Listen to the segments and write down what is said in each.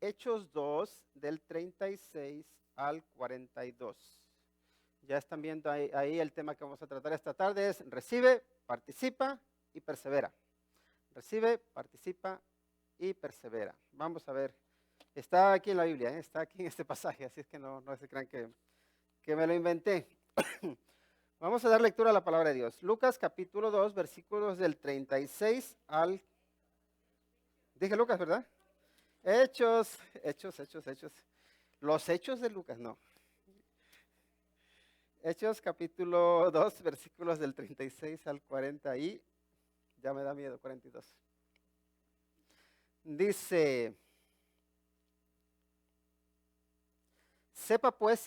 Hechos 2 del 36 al 42. Ya están viendo ahí el tema que vamos a tratar esta tarde es recibe, participa y persevera. Recibe, participa y persevera. Vamos a ver. Está aquí en la Biblia, está aquí en este pasaje, así es que no se crean que me lo inventé. Vamos a dar lectura a la palabra de Dios. Lucas capítulo 2, versículos del 36 al... Dije Lucas, ¿verdad? Hechos. Los hechos de Lucas, no. Hechos capítulo 2, versículos del 36 al 40 y ya me da miedo, 42. Dice, sepa pues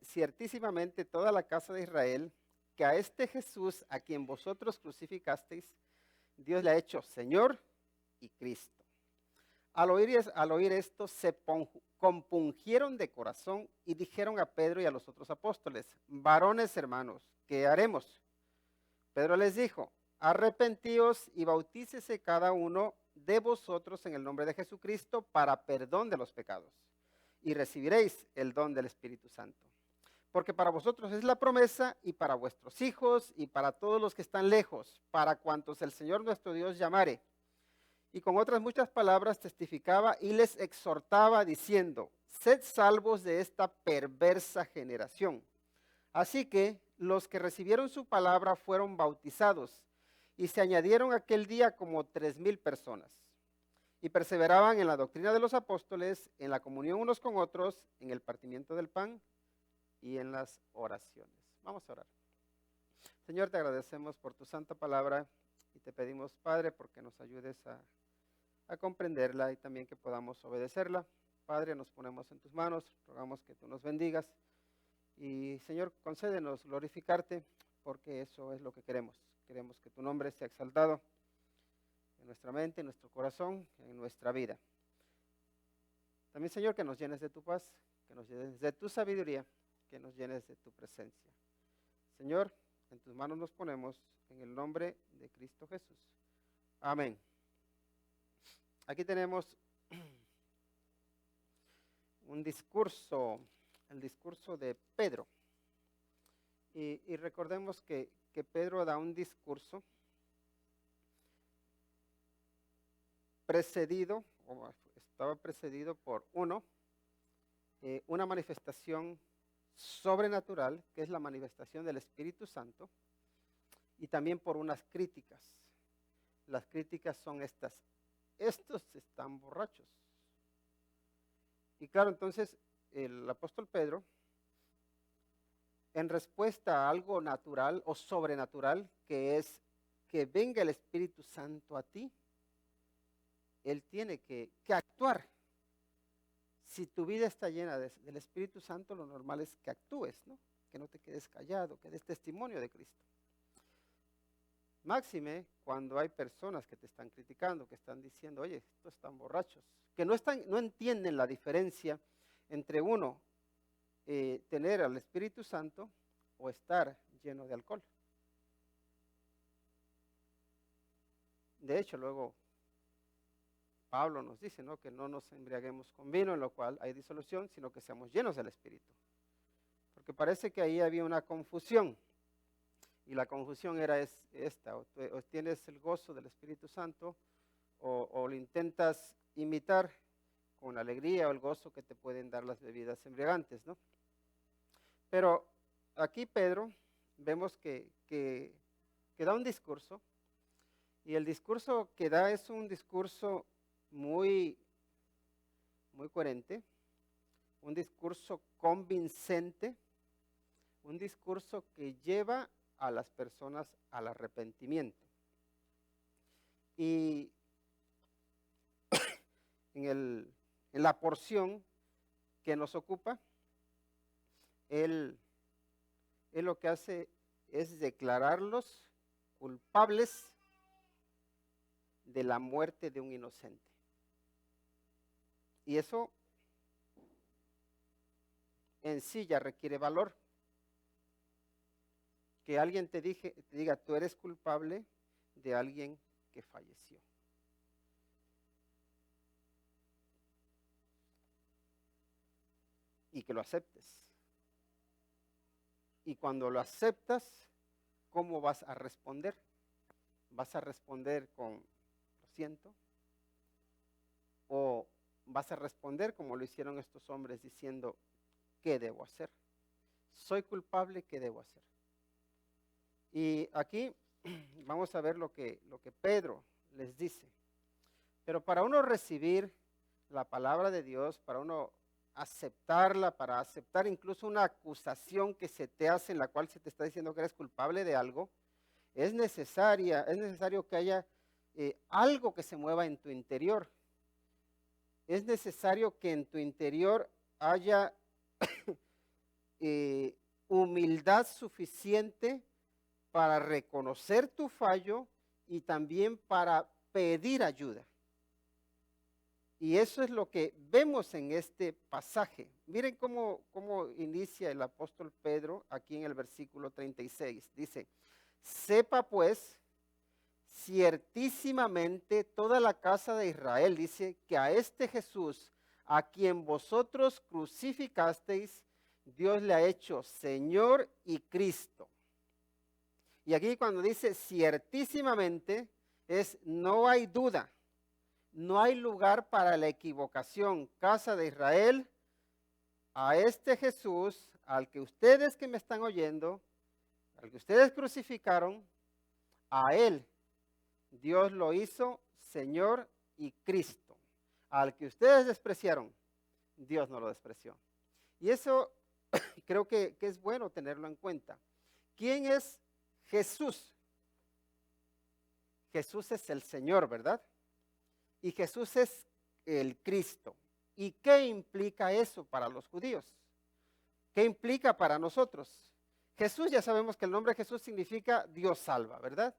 ciertísimamente toda la casa de Israel que a este Jesús a quien vosotros crucificasteis, Dios le ha hecho Señor y Cristo. Al oír esto, se compungieron de corazón y dijeron a Pedro y a los otros apóstoles, varones hermanos, ¿qué haremos? Pedro les dijo, arrepentíos y bautícese cada uno de vosotros en el nombre de Jesucristo para perdón de los pecados, y recibiréis el don del Espíritu Santo. Porque para vosotros es la promesa, y para vuestros hijos, y para todos los que están lejos, para cuantos el Señor nuestro Dios llamare. Y con otras muchas palabras testificaba y les exhortaba diciendo, sed salvos de esta perversa generación. Así que los que recibieron su palabra fueron bautizados y se añadieron aquel día como 3,000 personas. Y perseveraban en la doctrina de los apóstoles, en la comunión unos con otros, en el partimiento del pan y en las oraciones. Vamos a orar. Señor, te agradecemos por tu santa palabra y te pedimos, Padre, porque nos ayudes a comprenderla y también que podamos obedecerla. Padre, nos ponemos en tus manos, rogamos que tú nos bendigas y Señor, concédenos glorificarte porque eso es lo que queremos. Queremos que tu nombre sea exaltado en nuestra mente, en nuestro corazón, en nuestra vida. También Señor, que nos llenes de tu paz, que nos llenes de tu sabiduría, que nos llenes de tu presencia. Señor, en tus manos nos ponemos en el nombre de Cristo Jesús. Amén. Aquí tenemos un discurso, el discurso de Pedro. Y recordemos que Pedro da un discurso precedido, o estaba precedido por una manifestación sobrenatural, que es la manifestación del Espíritu Santo, y también por unas críticas. Las críticas son estas. Estos están borrachos. Y claro, entonces el apóstol Pedro, en respuesta a algo natural o sobrenatural, que es que venga el Espíritu Santo a ti, él tiene que actuar. Si tu vida está llena del Espíritu Santo, lo normal es que actúes, ¿no? Que no te quedes callado, que des testimonio de Cristo. Máxime cuando hay personas que te están criticando, que están diciendo, oye, estos están borrachos, que no entienden la diferencia entre uno tener al Espíritu Santo o estar lleno de alcohol. De hecho, luego Pablo nos dice, ¿no?, que no nos embriaguemos con vino, en lo cual hay disolución, sino que seamos llenos del Espíritu. Porque parece que ahí había una confusión. Y la confusión era esta, o tienes el gozo del Espíritu Santo o lo intentas imitar con la alegría o el gozo que te pueden dar las bebidas embriagantes, ¿no? Pero aquí Pedro vemos que da un discurso, y el discurso que da es un discurso muy, muy coherente, un discurso convincente, un discurso que lleva a las personas al arrepentimiento. Y en la porción que nos ocupa, él lo que hace es declararlos culpables de la muerte de un inocente. Y eso en sí ya requiere valor. Que alguien te diga, tú eres culpable de alguien que falleció. y que lo aceptes. Y cuando lo aceptas, ¿cómo vas a responder? ¿Vas a responder con lo siento? ¿O vas a responder como lo hicieron estos hombres diciendo, ¿qué debo hacer? Soy culpable, ¿qué debo hacer? Y aquí vamos a ver lo que Pedro les dice. Pero para uno recibir la palabra de Dios, para uno aceptarla, para aceptar incluso una acusación que se te hace en la cual se te está diciendo que eres culpable de algo, es necesario que haya algo que se mueva en tu interior. Es necesario que en tu interior haya humildad suficiente para reconocer tu fallo y también para pedir ayuda. Y eso es lo que vemos en este pasaje. Miren cómo inicia el apóstol Pedro aquí en el versículo 36. Dice, sepa pues ciertísimamente toda la casa de Israel, dice, que a este Jesús, a quien vosotros crucificasteis, Dios le ha hecho Señor y Cristo. Y aquí cuando dice ciertísimamente, no hay duda. No hay lugar para la equivocación. Casa de Israel, a este Jesús, al que ustedes que me están oyendo, al que ustedes crucificaron, a él Dios lo hizo Señor y Cristo. Al que ustedes despreciaron, Dios no lo despreció. Y eso creo que es bueno tenerlo en cuenta. ¿Quién es Jesús? Jesús es el Señor, ¿verdad? Y Jesús es el Cristo. ¿Y qué implica eso para los judíos? ¿Qué implica para nosotros? Jesús, ya sabemos que el nombre Jesús significa Dios salva, ¿verdad?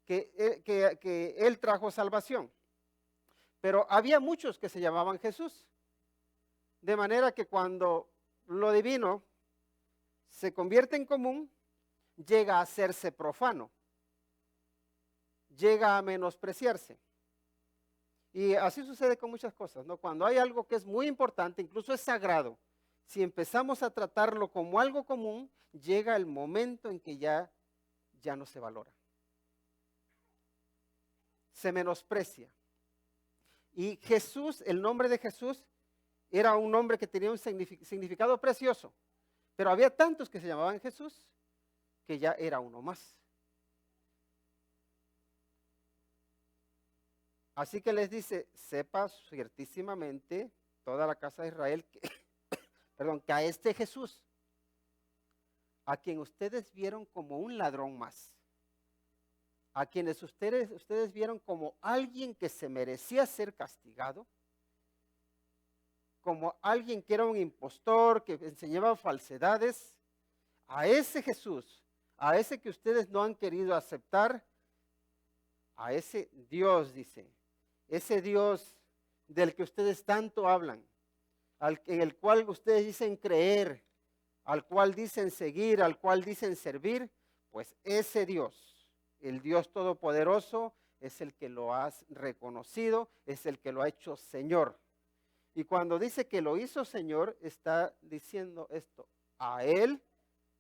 Que Él trajo salvación. Pero había muchos que se llamaban Jesús. De manera que cuando lo divino se convierte en común, llega a hacerse profano. Llega a menospreciarse. Y así sucede con muchas cosas, ¿no? Cuando hay algo que es muy importante, incluso es sagrado, si empezamos a tratarlo como algo común, llega el momento en que ya no se valora. Se menosprecia. Y Jesús, el nombre de Jesús, era un nombre que tenía un significado precioso, pero había tantos que se llamaban Jesús que ya era uno más. Así que les dice, sepa ciertísimamente toda la casa de Israel que a este Jesús, a quien ustedes vieron como un ladrón más, a quienes ustedes vieron como alguien que se merecía ser castigado, como alguien que era un impostor, que enseñaba falsedades, a ese Jesús, a ese que ustedes no han querido aceptar, a ese Dios, dice, ese Dios del que ustedes tanto hablan, en el cual ustedes dicen creer, al cual dicen seguir, al cual dicen servir, pues ese Dios, el Dios Todopoderoso, es el que lo ha reconocido, es el que lo ha hecho Señor. Y cuando dice que lo hizo Señor, está diciendo esto, a Él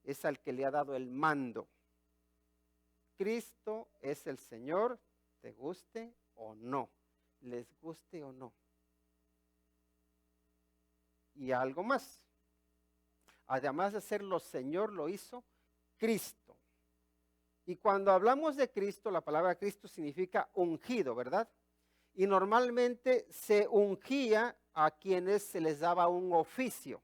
es al que le ha dado el mando. Cristo es el Señor, te guste o no, les guste o no. Y algo más, además de serlo Señor, lo hizo Cristo. Y cuando hablamos de Cristo, la palabra Cristo significa ungido, ¿verdad? Y normalmente se ungía a quienes se les daba un oficio.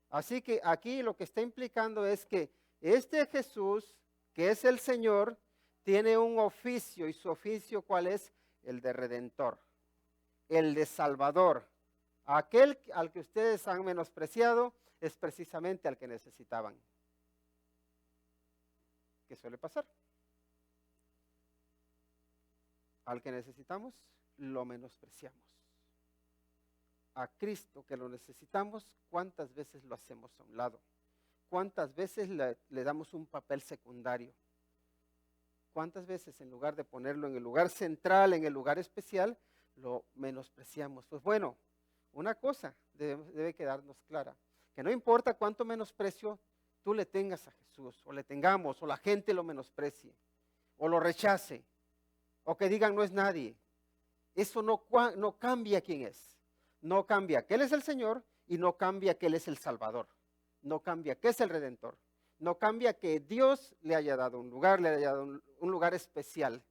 Así que aquí lo que está implicando es que este Jesús, que es el Señor, tiene un oficio. ¿Y su oficio cuál es? El de Redentor, el de Salvador. Aquel al que ustedes han menospreciado es precisamente al que necesitaban. ¿Qué suele pasar? Al que necesitamos, lo menospreciamos. A Cristo que lo necesitamos, ¿cuántas veces lo hacemos a un lado? ¿Cuántas veces le damos un papel secundario? ¿Cuántas veces en lugar de ponerlo en el lugar central, en el lugar especial, lo menospreciamos? Pues bueno, una cosa debe quedarnos clara, que no importa cuánto menosprecio tú le tengas a Jesús, o le tengamos, o la gente lo menosprecie, o lo rechace, o que digan no es nadie, eso no cambia quién es, no cambia que Él es el Señor y no cambia que Él es el Salvador, no cambia que es el Redentor, no cambia que Dios le haya dado un lugar, le haya dado un lugar especial.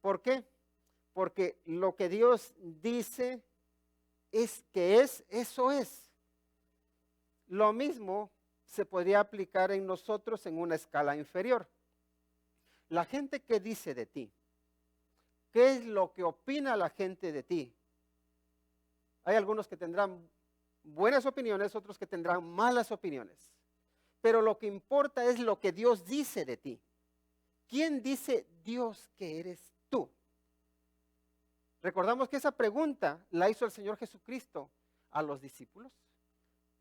¿Por qué? Porque lo que Dios dice es que es, eso es. Lo mismo se podría aplicar en nosotros en una escala inferior. La gente que dice de ti, ¿qué es lo que opina la gente de ti? Hay algunos que tendrán buenas opiniones, otros que tendrán malas opiniones. Pero lo que importa es lo que Dios dice de ti. ¿Quién dice Dios que eres tú? Recordamos que esa pregunta la hizo el Señor Jesucristo a los discípulos.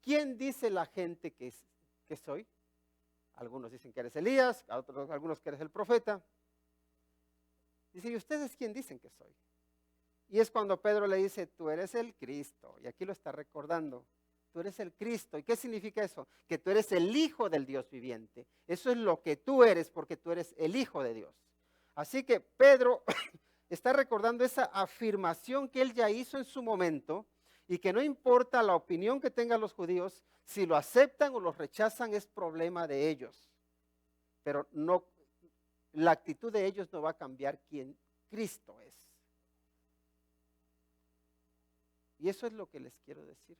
¿Quién dice la gente que soy? Algunos dicen que eres Elías, algunos que eres el profeta. Dice, ¿y ustedes quién dicen que soy? Y es cuando Pedro le dice, tú eres el Cristo. Y aquí lo está recordando. Tú eres el Cristo. ¿Y qué significa eso? Que tú eres el Hijo del Dios viviente. Eso es lo que tú eres porque tú eres el Hijo de Dios. Así que Pedro está recordando esa afirmación que él ya hizo en su momento y que no importa la opinión que tengan los judíos, si lo aceptan o los rechazan es problema de ellos. Pero no, la actitud de ellos no va a cambiar quién Cristo es. Y eso es lo que les quiero decir.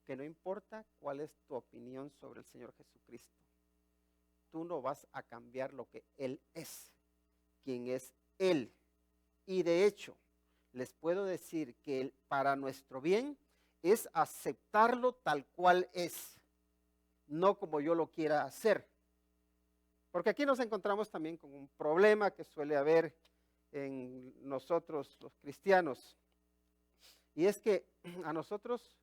Que no importa cuál es tu opinión sobre el Señor Jesucristo, tú no vas a cambiar lo que Él es, quien es Él. Y de hecho, les puedo decir que para nuestro bien es aceptarlo tal cual es, no como yo lo quiera hacer. Porque aquí nos encontramos también con un problema que suele haber en nosotros los cristianos. Y es que a nosotros,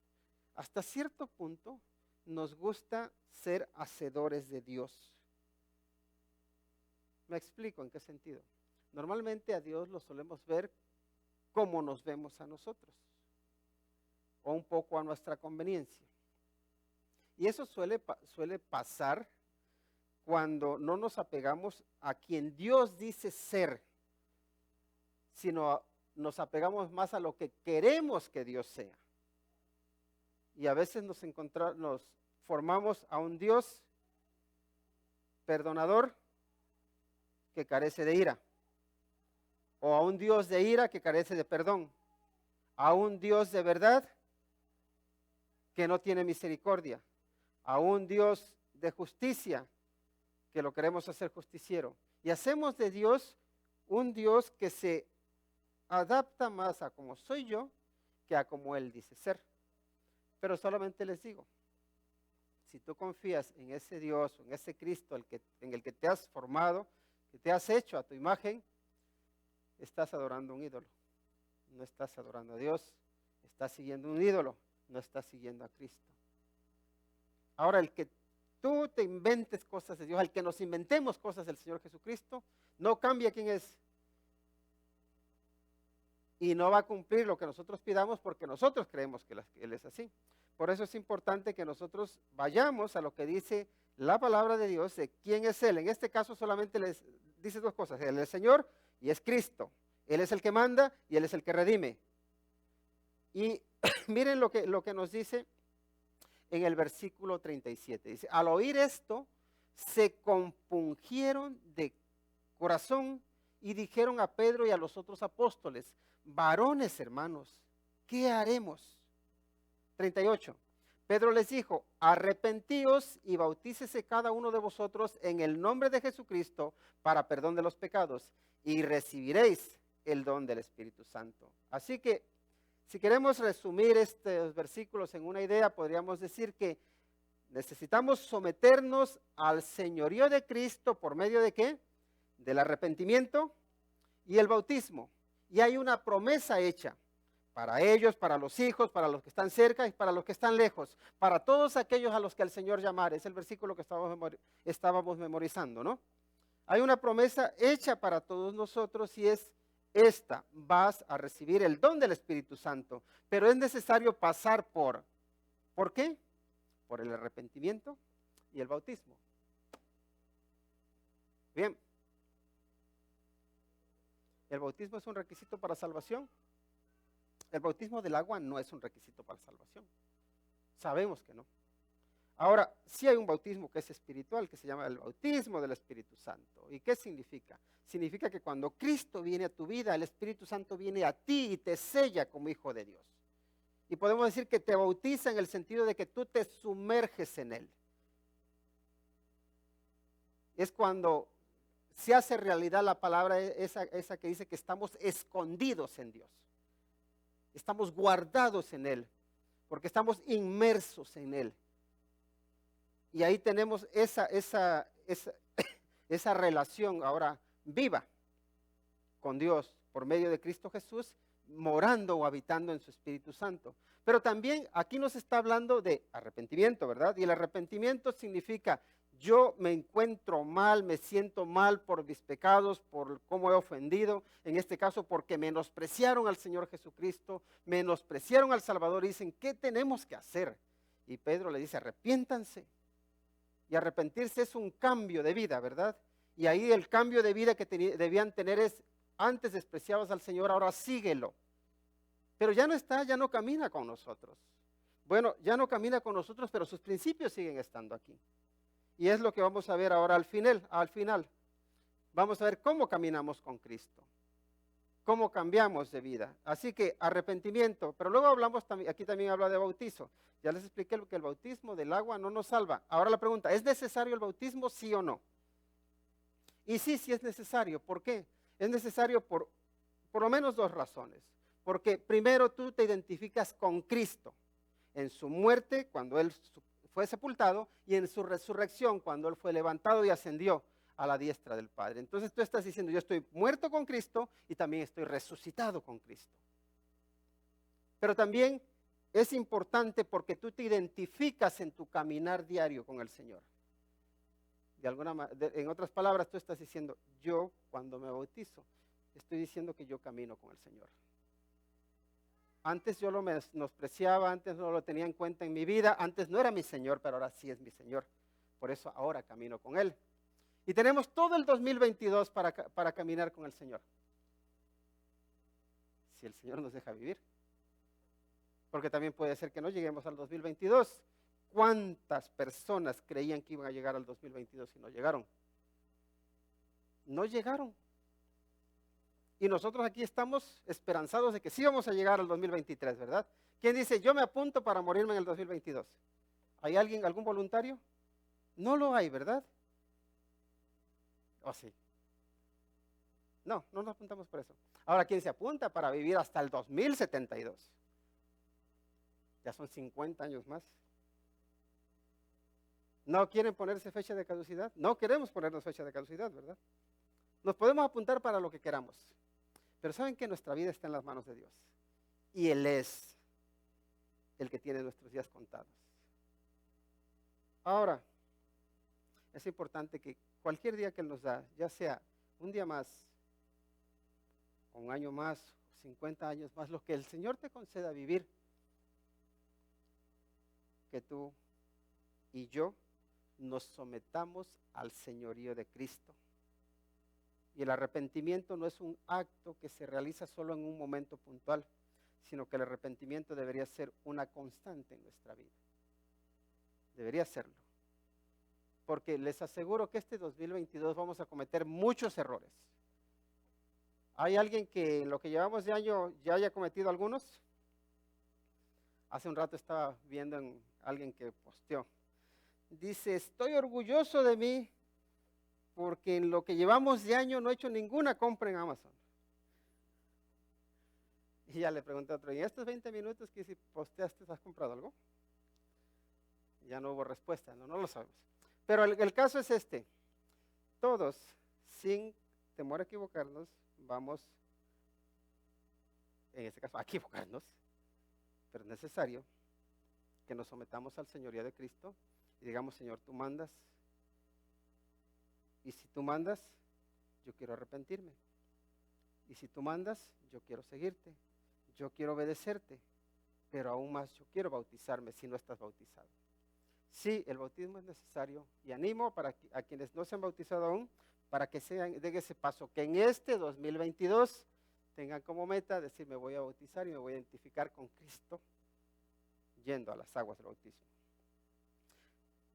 hasta cierto punto, nos gusta ser hacedores de Dios. Me explico en qué sentido. Normalmente a Dios lo solemos ver como nos vemos a nosotros, o un poco a nuestra conveniencia. Y eso suele pasar cuando no nos apegamos a quien Dios dice ser, sino nos apegamos más a lo que queremos que Dios sea. Y a veces nos formamos a un Dios perdonador que carece de ira, o a un Dios de ira que carece de perdón, a un Dios de verdad que no tiene misericordia, a un Dios de justicia que lo queremos hacer justiciero. Y hacemos de Dios un Dios que se adapta más a como soy yo que a como Él dice ser. Pero solamente les digo, si tú confías en ese Dios o en ese Cristo en el que te has formado, que te has hecho a tu imagen, estás adorando un ídolo. No estás adorando a Dios, estás siguiendo un ídolo, no estás siguiendo a Cristo. Ahora, el que tú te inventes cosas de Dios, el que nos inventemos cosas del Señor Jesucristo, no cambia quién es. Y no va a cumplir lo que nosotros pidamos porque nosotros creemos que Él es así. Por eso es importante que nosotros vayamos a lo que dice la palabra de Dios de quién es Él. En este caso solamente les dice dos cosas. Él es el Señor y es Cristo. Él es el que manda y Él es el que redime. Y miren lo que nos dice en el versículo 37. Dice, al oír esto, se compungieron de corazón y dijeron a Pedro y a los otros apóstoles, varones hermanos, ¿qué haremos? 38. Pedro les dijo, arrepentíos y bautícese cada uno de vosotros en el nombre de Jesucristo para perdón de los pecados y recibiréis el don del Espíritu Santo. Así que, si queremos resumir estos versículos en una idea, podríamos decir que necesitamos someternos al señorío de Cristo por medio de ¿qué? Del arrepentimiento y el bautismo. Y hay una promesa hecha para ellos, para los hijos, para los que están cerca y para los que están lejos, para todos aquellos a los que el Señor llamare. Es el versículo que estábamos memorizando, ¿no? Hay una promesa hecha para todos nosotros y es vas a recibir el don del Espíritu Santo, pero es necesario pasar ¿por qué? Por el arrepentimiento y el bautismo. Bien, ¿el bautismo es un requisito para salvación? El bautismo del agua no es un requisito para salvación. Sabemos que no. Ahora, sí hay un bautismo que es espiritual, que se llama el bautismo del Espíritu Santo. ¿Y qué significa? Significa que cuando Cristo viene a tu vida, el Espíritu Santo viene a ti y te sella como hijo de Dios. Y podemos decir que te bautiza en el sentido de que tú te sumerges en Él. Es cuando se hace realidad la palabra esa que dice que estamos escondidos en Dios. Estamos guardados en Él, porque estamos inmersos en Él. Y ahí tenemos esa relación ahora viva con Dios por medio de Cristo Jesús, morando o habitando en su Espíritu Santo. Pero también aquí nos está hablando de arrepentimiento, ¿verdad? Y el arrepentimiento significa: yo me encuentro mal, me siento mal por mis pecados, por cómo he ofendido, en este caso porque menospreciaron al Señor Jesucristo, menospreciaron al Salvador, y dicen, ¿qué tenemos que hacer? Y Pedro le dice, arrepiéntanse. Y arrepentirse es un cambio de vida, ¿verdad? Y ahí el cambio de vida que debían tener es: antes despreciabas al Señor, ahora síguelo. Pero ya no está, ya no camina con nosotros. Bueno, ya no camina con nosotros, pero sus principios siguen estando aquí. Y es lo que vamos a ver ahora al final. Vamos a ver cómo caminamos con Cristo, cómo cambiamos de vida. Así que arrepentimiento, pero luego hablamos, aquí también habla de bautizo. Ya les expliqué que el bautismo del agua no nos salva. Ahora la pregunta, ¿es necesario el bautismo, sí o no? Y sí es necesario. ¿Por qué? Es necesario por lo menos dos razones. Porque primero tú te identificas con Cristo en su muerte, cuando Él fue sepultado, y en su resurrección, cuando Él fue levantado y ascendió a la diestra del Padre. Entonces tú estás diciendo, yo estoy muerto con Cristo y también estoy resucitado con Cristo. Pero también es importante porque tú te identificas en tu caminar diario con el Señor. En otras palabras, tú estás diciendo, yo cuando me bautizo, estoy diciendo que yo camino con el Señor. Antes yo lo menospreciaba, antes no lo tenía en cuenta en mi vida, antes no era mi Señor, pero ahora sí es mi Señor. Por eso ahora camino con Él. Y tenemos todo el 2022 para caminar con el Señor. Si el Señor nos deja vivir. Porque también puede ser que no lleguemos al 2022. ¿Cuántas personas creían que iban a llegar al 2022 y no llegaron? No llegaron. Y nosotros aquí estamos esperanzados de que sí vamos a llegar al 2023, ¿verdad? ¿Quién dice, yo me apunto para morirme en el 2022? ¿Hay alguien, algún voluntario? No lo hay, ¿verdad? ¿O sí? No, no nos apuntamos por eso. Ahora, ¿quién se apunta para vivir hasta el 2072? Ya son 50 años más. ¿No quieren ponerse fecha de caducidad? No queremos ponernos fecha de caducidad, ¿verdad? Nos podemos apuntar para lo que queramos. Pero saben que nuestra vida está en las manos de Dios. Y Él es el que tiene nuestros días contados. Ahora, es importante que cualquier día que Él nos da, ya sea un día más, o un año más, o 50 años más, lo que el Señor te conceda vivir, que tú y yo nos sometamos al señorío de Cristo. Y el arrepentimiento no es un acto que se realiza solo en un momento puntual, sino que el arrepentimiento debería ser una constante en nuestra vida. Debería serlo. Porque les aseguro que este 2022 vamos a cometer muchos errores. ¿Hay alguien que en lo que llevamos de año ya haya cometido algunos? Hace un rato estaba viendo en alguien que posteó. Dice, estoy orgulloso de mí porque en lo que llevamos de año no he hecho ninguna compra en Amazon. Y ya le pregunté a otro, ¿y en estos 20 minutos que si posteaste, has comprado algo? Y ya no hubo respuesta, no lo sabemos. Pero el caso es este. Todos, sin temor a equivocarnos, vamos, en este caso, a equivocarnos, pero es necesario que nos sometamos al señorío de Cristo y digamos, Señor, tú mandas. Y si tú mandas, yo quiero arrepentirme. Y si tú mandas, yo quiero seguirte, yo quiero obedecerte, pero aún más yo quiero bautizarme si no estás bautizado. Sí, el bautismo es necesario y animo a quienes no se han bautizado aún para que den ese paso, que en este 2022 tengan como meta decir me voy a bautizar y me voy a identificar con Cristo yendo a las aguas del bautismo.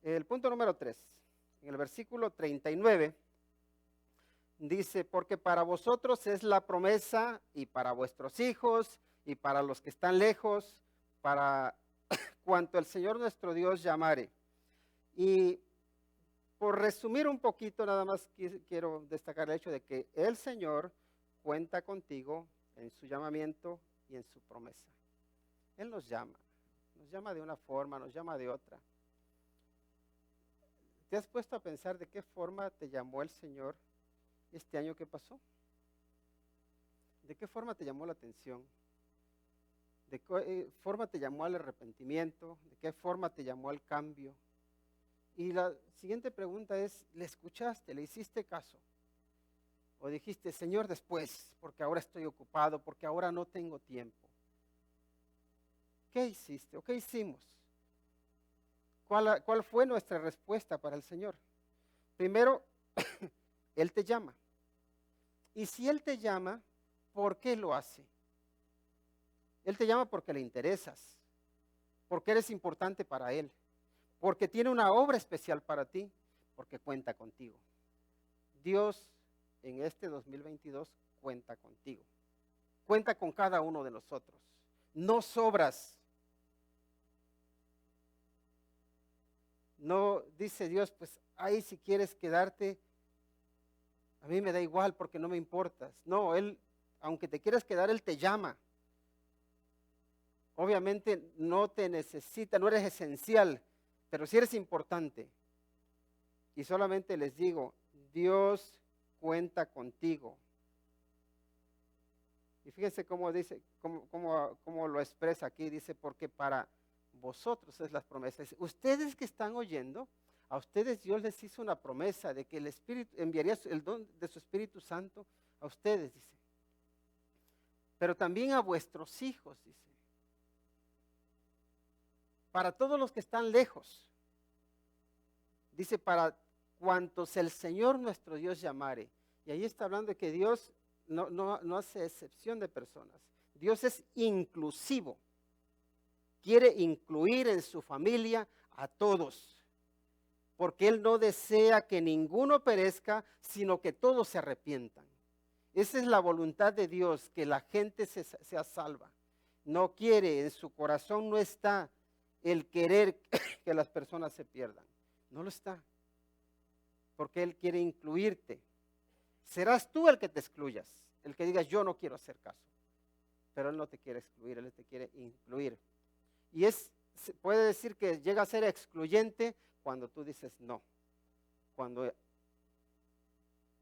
El punto número 3, en el versículo 39, dice, porque para vosotros es la promesa y para vuestros hijos y para los que están lejos, para cuanto el Señor nuestro Dios llamare. Y por resumir un poquito, nada más quiero destacar el hecho de que el Señor cuenta contigo en su llamamiento y en su promesa. Él nos llama de una forma, nos llama de otra. ¿Te has puesto a pensar de qué forma te llamó el Señor este año que pasó? ¿De qué forma te llamó la atención? ¿De qué forma te llamó al arrepentimiento? ¿De qué forma te llamó al cambio? Y la siguiente pregunta es, ¿le escuchaste? ¿Le hiciste caso? ¿O dijiste, Señor, después, porque ahora estoy ocupado, porque ahora no tengo tiempo? ¿Qué hiciste o qué hicimos? ¿Cuál fue nuestra respuesta para el Señor? Primero, Él te llama. Y si Él te llama, ¿por qué lo hace? Él te llama porque le interesas, porque eres importante para Él, porque tiene una obra especial para ti, porque cuenta contigo. Dios en este 2022 cuenta contigo, cuenta con cada uno de nosotros. No sobras. No dice Dios, pues ahí si quieres quedarte, a mí me da igual porque no me importas. No, Él, aunque te quieras quedar, Él te llama. Obviamente no te necesita, no eres esencial, pero sí eres importante. Y solamente les digo, Dios cuenta contigo. Y fíjense cómo dice, cómo lo expresa aquí, dice, porque para vosotros es las promesas. Ustedes que están oyendo, a ustedes Dios les hizo una promesa de que el Espíritu enviaría el don de su Espíritu Santo a ustedes, dice. Pero también a vuestros hijos, dice. Para todos los que están lejos, dice, para cuantos el Señor nuestro Dios llamare. Y ahí está hablando de que Dios no hace excepción de personas. Dios es inclusivo. Quiere incluir en su familia a todos. Porque Él no desea que ninguno perezca, sino que todos se arrepientan. Esa es la voluntad de Dios, que la gente sea salva. No quiere, en su corazón no está el querer que las personas se pierdan. No lo está. Porque Él quiere incluirte. Serás tú el que te excluyas, el que digas yo no quiero hacer caso. Pero Él no te quiere excluir, Él te quiere incluir. Y puede decir que llega a ser excluyente cuando tú dices no. Cuando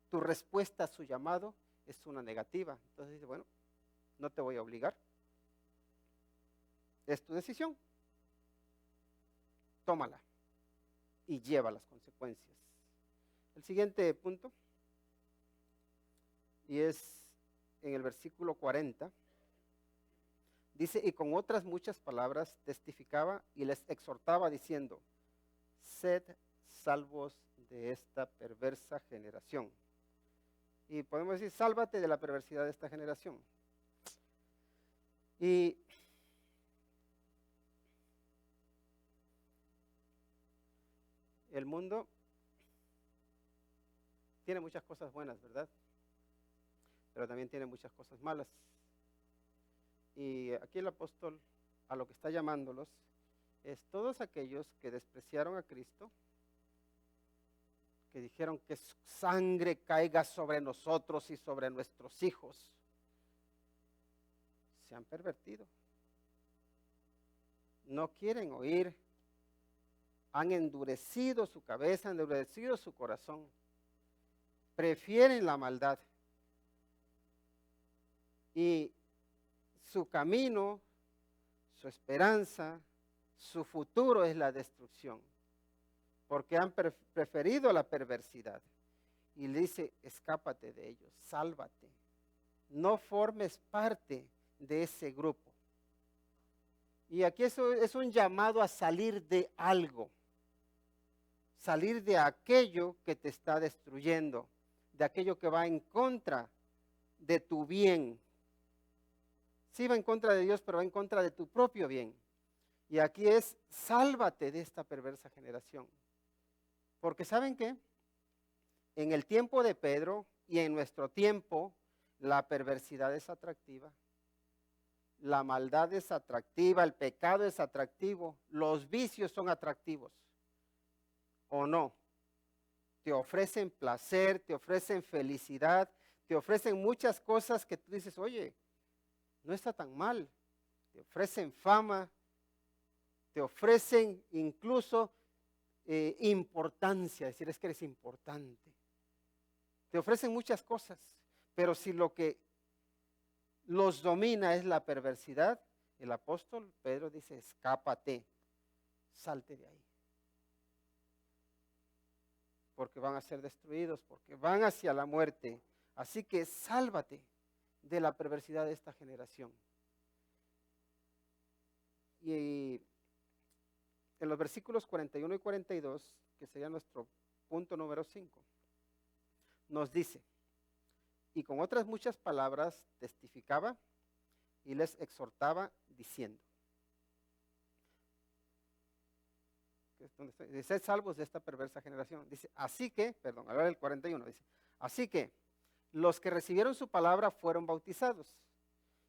tu respuesta a su llamado es una negativa. Entonces dice, bueno, no te voy a obligar. Es tu decisión. Tómala y lleva las consecuencias. El siguiente punto, y es en el versículo 40, dice, y con otras muchas palabras testificaba y les exhortaba diciendo, sed salvos de esta perversa generación. Y podemos decir, sálvate de la perversidad de esta generación. Y el mundo tiene muchas cosas buenas, ¿verdad? Pero también tiene muchas cosas malas. Y aquí el apóstol a lo que está llamándolos es todos aquellos que despreciaron a Cristo, que dijeron que su sangre caiga sobre nosotros y sobre nuestros hijos, se han pervertido. No quieren oír, han endurecido su cabeza, han endurecido su corazón, prefieren la maldad. Y su camino, su esperanza, su futuro es la destrucción, porque han preferido la perversidad. Y le dice, escápate de ellos, sálvate. no formes parte de ese grupo. Y aquí eso es un llamado a salir de algo, salir de aquello que te está destruyendo, de aquello que va en contra de tu bien. Sí va en contra de Dios, pero va en contra de tu propio bien. Y aquí es, sálvate de esta perversa generación. Porque ¿saben qué? En el tiempo de Pedro y en nuestro tiempo, la perversidad es atractiva. La maldad es atractiva, el pecado es atractivo, los vicios son atractivos. ¿O no? Te ofrecen placer, te ofrecen felicidad, te ofrecen muchas cosas que tú dices, oye, no está tan mal. Te ofrecen fama, te ofrecen incluso importancia, decir es que eres importante. Te ofrecen muchas cosas, pero si lo que los domina es la perversidad, el apóstol Pedro dice, escápate, salte de ahí. Porque van a ser destruidos, porque van hacia la muerte. Así que sálvate de la perversidad de esta generación. Y en los versículos 41 y 42, que sería nuestro punto número 5, nos dice, y con otras muchas palabras testificaba y les exhortaba diciendo, sed salvos de esta perversa generación. Dice, así que, perdón, ahora el 41 dice, así que los que recibieron su palabra fueron bautizados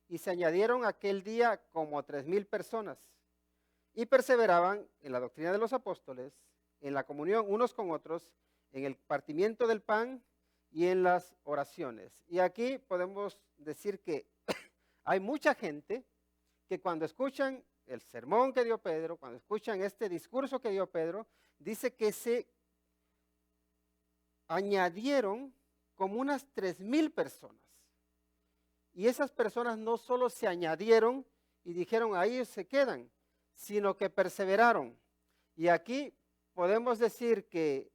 y se añadieron aquel día como 3,000 personas y perseveraban en la doctrina de los apóstoles, en la comunión unos con otros, en el partimiento del pan y en las oraciones. Y aquí podemos decir que hay mucha gente que cuando escuchan el sermón que dio Pedro, cuando escuchan este discurso que dio Pedro, dice que se añadieron como unas 3,000 personas. Y esas personas no solo se añadieron y dijeron ahí se quedan, sino que perseveraron. Y aquí podemos decir que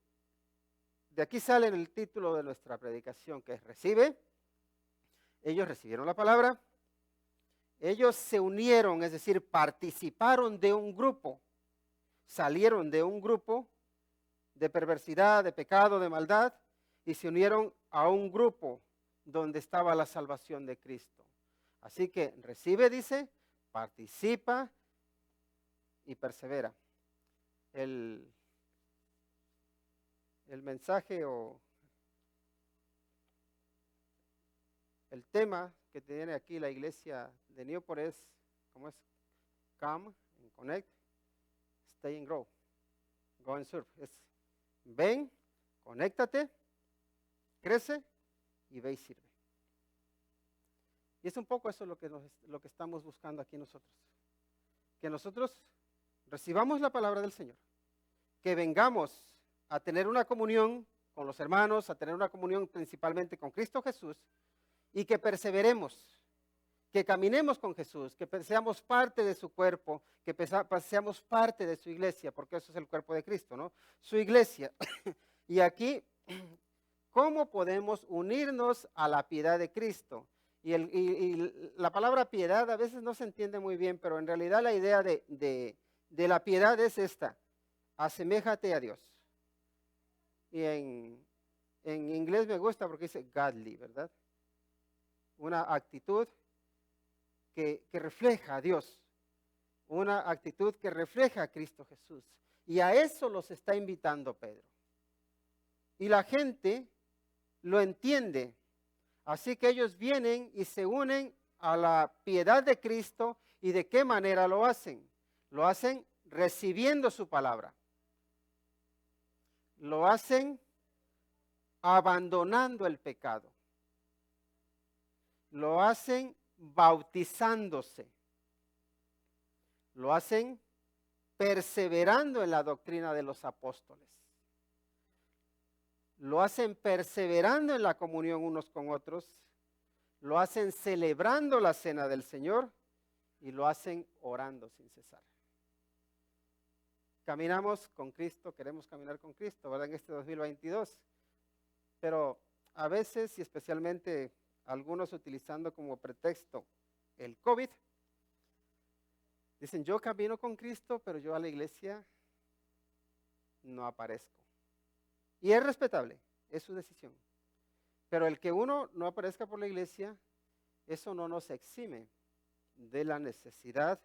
de aquí sale el título de nuestra predicación, que es recibe. Ellos recibieron la palabra. Ellos se unieron, es decir, participaron de un grupo, salieron de un grupo de perversidad, de pecado, de maldad, y se unieron a un grupo donde estaba la salvación de Cristo. Así que recibe, dice, participa y persevera. El mensaje o el tema que tiene aquí la iglesia de Newport es, ¿cómo es? Come and connect, stay and grow, go and serve. Es ven, conéctate, crece y ve y sirve. Y es un poco eso lo que estamos buscando aquí nosotros. Que nosotros recibamos la palabra del Señor, que vengamos a tener una comunión con los hermanos, a tener una comunión principalmente con Cristo Jesús, y que perseveremos, que caminemos con Jesús, que seamos parte de su cuerpo, que seamos parte de su iglesia, porque eso es el cuerpo de Cristo, ¿no? Su iglesia. Y aquí, ¿cómo podemos unirnos a la piedad de Cristo? Y la palabra piedad a veces no se entiende muy bien, pero en realidad la idea de la piedad es esta: aseméjate a Dios. Y en inglés me gusta porque dice godly, ¿verdad? Una actitud que refleja a Dios, una actitud que refleja a Cristo Jesús. Y a eso los está invitando Pedro. Y la gente lo entiende. Así que ellos vienen y se unen a la piedad de Cristo. ¿Y de qué manera lo hacen? Lo hacen recibiendo su palabra. Lo hacen abandonando el pecado. Lo hacen bautizándose. Lo hacen perseverando en la doctrina de los apóstoles. Lo hacen perseverando en la comunión unos con otros. Lo hacen celebrando la cena del Señor y lo hacen orando sin cesar. Caminamos con Cristo, queremos caminar con Cristo, ¿verdad? En este 2022. Pero a veces, y especialmente algunos utilizando como pretexto el COVID, dicen, yo camino con Cristo, pero yo a la iglesia no aparezco. Y es respetable, es su decisión. Pero el que uno no aparezca por la iglesia, eso no nos exime de la necesidad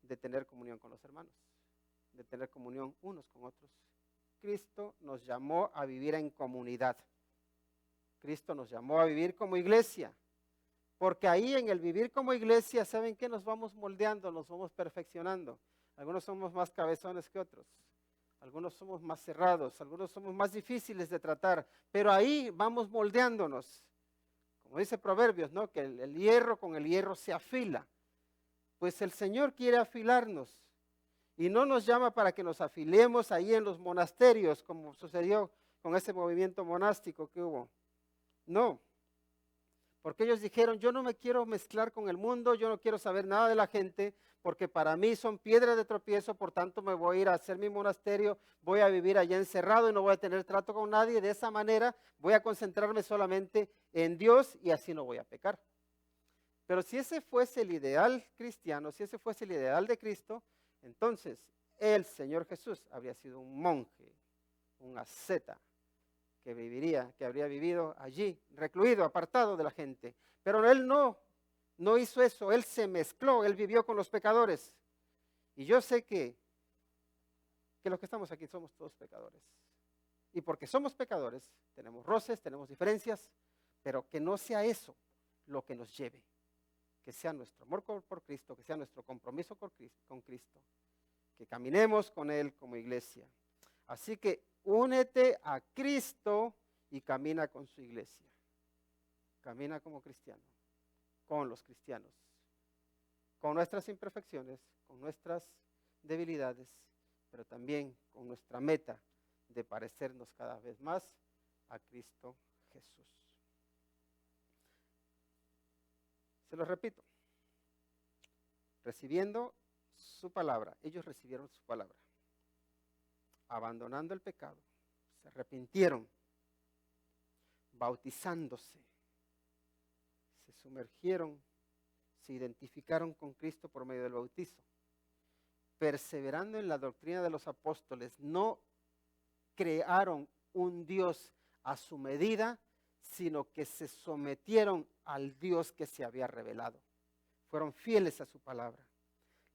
de tener comunión con los hermanos, de tener comunión unos con otros. Cristo nos llamó a vivir en comunidad. Cristo nos llamó a vivir como iglesia. Porque ahí en el vivir como iglesia, ¿saben qué? Nos vamos moldeando, nos vamos perfeccionando. Algunos somos más cabezones que otros. Algunos somos más cerrados, algunos somos más difíciles de tratar. Pero ahí vamos moldeándonos. Como dice Proverbios, ¿no? Que el hierro con el hierro se afila. Pues el Señor quiere afilarnos. Y no nos llama para que nos afilemos ahí en los monasterios, como sucedió con ese movimiento monástico que hubo. No. Porque ellos dijeron, yo no me quiero mezclar con el mundo, yo no quiero saber nada de la gente, porque para mí son piedras de tropiezo, por tanto me voy a ir a hacer mi monasterio, voy a vivir allá encerrado y no voy a tener trato con nadie. De esa manera voy a concentrarme solamente en Dios y así no voy a pecar. Pero si ese fuese el ideal cristiano, si ese fuese el ideal de Cristo, entonces el Señor Jesús habría sido un monje, un asceta, que habría vivido allí, recluido, apartado de la gente. Pero él no hizo eso, él se mezcló, él vivió con los pecadores. Y yo sé que los que estamos aquí somos todos pecadores. Y porque somos pecadores, tenemos roces, tenemos diferencias, pero que no sea eso lo que nos lleve. Que sea nuestro amor por Cristo, que sea nuestro compromiso con Cristo, que caminemos con Él como iglesia. Así que únete a Cristo y camina con su iglesia. Camina como cristiano, con los cristianos, con nuestras imperfecciones, con nuestras debilidades, pero también con nuestra meta de parecernos cada vez más a Cristo Jesús. Se lo repito, recibiendo su palabra, ellos recibieron su palabra, abandonando el pecado, se arrepintieron, bautizándose, se sumergieron, se identificaron con Cristo por medio del bautizo, perseverando en la doctrina de los apóstoles, no crearon un Dios a su medida, sino que se sometieron al Dios que se había revelado. Fueron fieles a su palabra.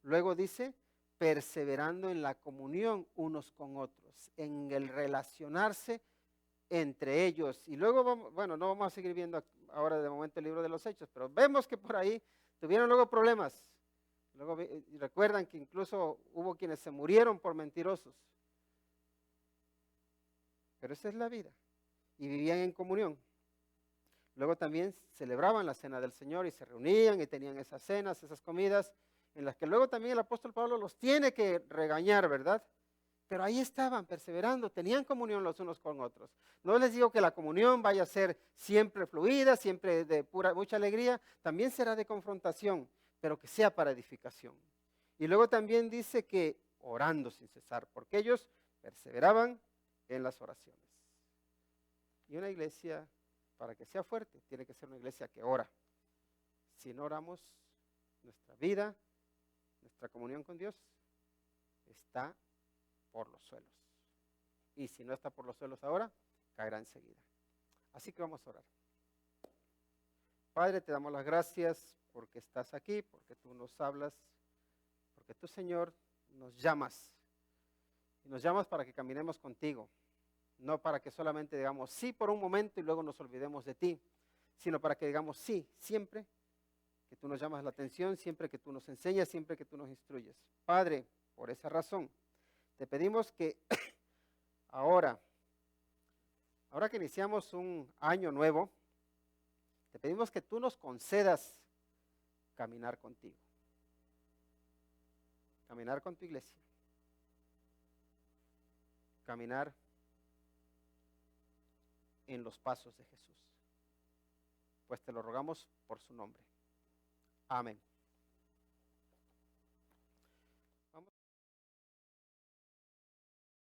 Luego dice, perseverando en la comunión unos con otros, en el relacionarse entre ellos. Y luego, no vamos a seguir viendo ahora de momento el libro de los Hechos, pero vemos que por ahí tuvieron luego problemas. Luego recuerdan que incluso hubo quienes se murieron por mentirosos. Pero esa es la vida. Y vivían en comunión. Luego también celebraban la cena del Señor y se reunían y tenían esas cenas, esas comidas, en las que luego también el apóstol Pablo los tiene que regañar, ¿verdad? Pero ahí estaban perseverando, tenían comunión los unos con otros. No les digo que la comunión vaya a ser siempre fluida, siempre de mucha alegría, también será de confrontación, pero que sea para edificación. Y luego también dice que orando sin cesar, porque ellos perseveraban en las oraciones. Y una iglesia, para que sea fuerte, tiene que ser una iglesia que ora. Si no oramos, nuestra vida, nuestra comunión con Dios está por los suelos. Y si no está por los suelos ahora, caerá enseguida. Así que vamos a orar. Padre, te damos las gracias porque estás aquí, porque tú nos hablas, porque tú, Señor, nos llamas. Y nos llamas para que caminemos contigo. No para que solamente digamos sí por un momento y luego nos olvidemos de ti, sino para que digamos sí siempre que tú nos llamas la atención, siempre que tú nos enseñas, siempre que tú nos instruyes. Padre, por esa razón, te pedimos que ahora que iniciamos un año nuevo, te pedimos que tú nos concedas caminar contigo, caminar con tu iglesia, caminar en los pasos de Jesús. Pues te lo rogamos por su nombre. Amén.